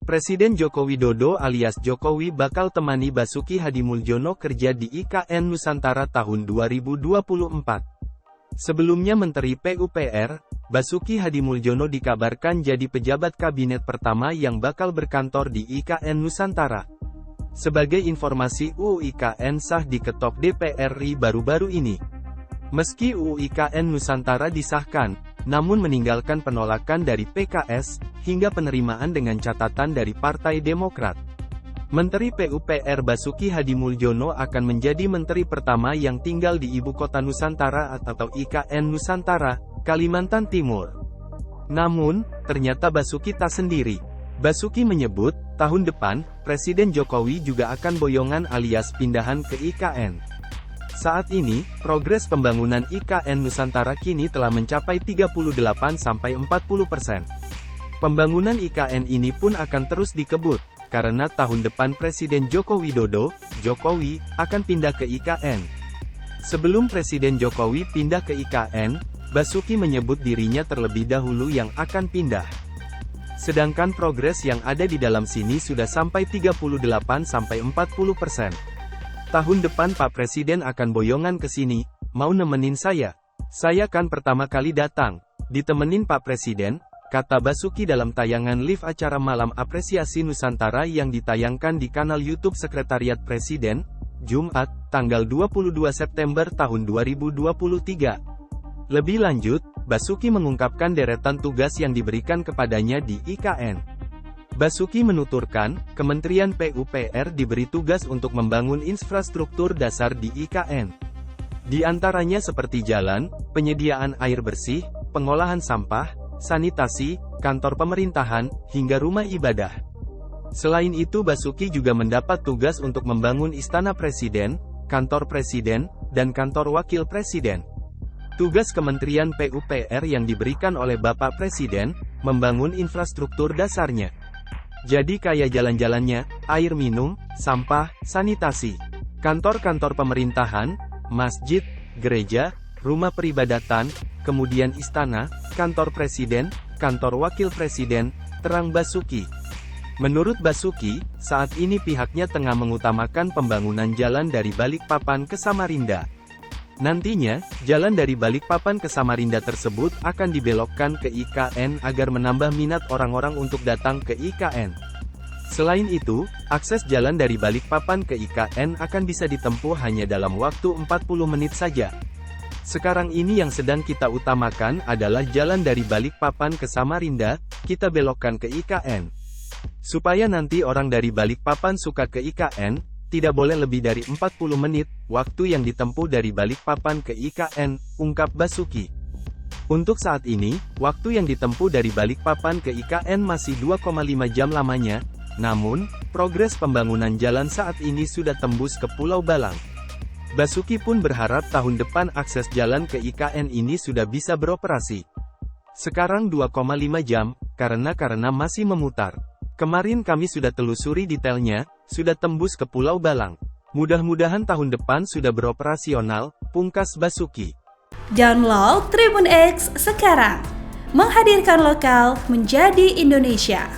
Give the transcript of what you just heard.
Presiden Joko Widodo alias Jokowi bakal temani Basuki Hadimuljono kerja di IKN Nusantara tahun 2024. Sebelumnya Menteri PUPR, Basuki Hadimuljono dikabarkan jadi pejabat kabinet pertama yang bakal berkantor di IKN Nusantara. Sebagai informasi, UU IKN sah diketok DPR RI baru-baru ini. Meski UU IKN Nusantara disahkan, namun meninggalkan penolakan dari PKS, hingga penerimaan dengan catatan dari Partai Demokrat. Menteri PUPR Basuki Hadimuljono akan menjadi menteri pertama yang tinggal di Ibu Kota Nusantara atau IKN Nusantara, Kalimantan Timur. Namun, ternyata Basuki tak sendiri. Basuki menyebut, tahun depan, Presiden Jokowi juga akan boyongan alias pindahan ke IKN. Saat ini, progres pembangunan IKN Nusantara kini telah mencapai 38–40%. Pembangunan IKN ini pun akan terus dikebut, karena tahun depan Presiden Joko Widodo, Jokowi, akan pindah ke IKN. Sebelum Presiden Jokowi pindah ke IKN, Basuki menyebut dirinya terlebih dahulu yang akan pindah. Sedangkan progres yang ada di dalam sini sudah sampai 38–40%. Tahun depan Pak Presiden akan boyongan ke sini, mau nemenin saya? Saya kan pertama kali datang, ditemenin Pak Presiden, kata Basuki dalam tayangan live acara Malam Apresiasi Nusantara yang ditayangkan di kanal YouTube Sekretariat Presiden, Jumat, tanggal 22 September tahun 2023. Lebih lanjut, Basuki mengungkapkan deretan tugas yang diberikan kepadanya di IKN. Basuki menuturkan, Kementerian PUPR diberi tugas untuk membangun infrastruktur dasar di IKN. Di antaranya seperti jalan, penyediaan air bersih, pengolahan sampah, sanitasi, kantor pemerintahan, hingga rumah ibadah. Selain itu Basuki juga mendapat tugas untuk membangun Istana Presiden, Kantor Presiden, dan Kantor Wakil Presiden. Tugas Kementerian PUPR yang diberikan oleh Bapak Presiden, membangun infrastruktur dasarnya. Jadi kayak jalan-jalannya, air minum, sampah, sanitasi. Kantor-kantor pemerintahan, masjid, gereja, rumah peribadatan, kemudian istana, kantor presiden, kantor wakil presiden, terang Basuki. Menurut Basuki, saat ini pihaknya tengah mengutamakan pembangunan jalan dari Balikpapan ke Samarinda. Nantinya, jalan dari Balikpapan ke Samarinda tersebut akan dibelokkan ke IKN agar menambah minat orang-orang untuk datang ke IKN. Selain itu, akses jalan dari Balikpapan ke IKN akan bisa ditempuh hanya dalam waktu 40 menit saja. Sekarang ini yang sedang kita utamakan adalah jalan dari Balikpapan ke Samarinda, kita belokkan ke IKN. Supaya nanti orang dari Balikpapan suka ke IKN, tidak boleh lebih dari 40 menit, waktu yang ditempuh dari Balikpapan ke IKN, ungkap Basuki. Untuk saat ini, waktu yang ditempuh dari Balikpapan ke IKN masih 2,5 jam lamanya, namun, progres pembangunan jalan saat ini sudah tembus ke Pulau Balang. Basuki pun berharap tahun depan akses jalan ke IKN ini sudah bisa beroperasi. Sekarang 2,5 jam, karena masih memutar. Kemarin kami sudah telusuri detailnya, sudah tembus ke Pulau Balang. Mudah-mudahan tahun depan sudah beroperasional, pungkas Basuki. Download Tribun X sekarang. Menghadirkan lokal menjadi Indonesia.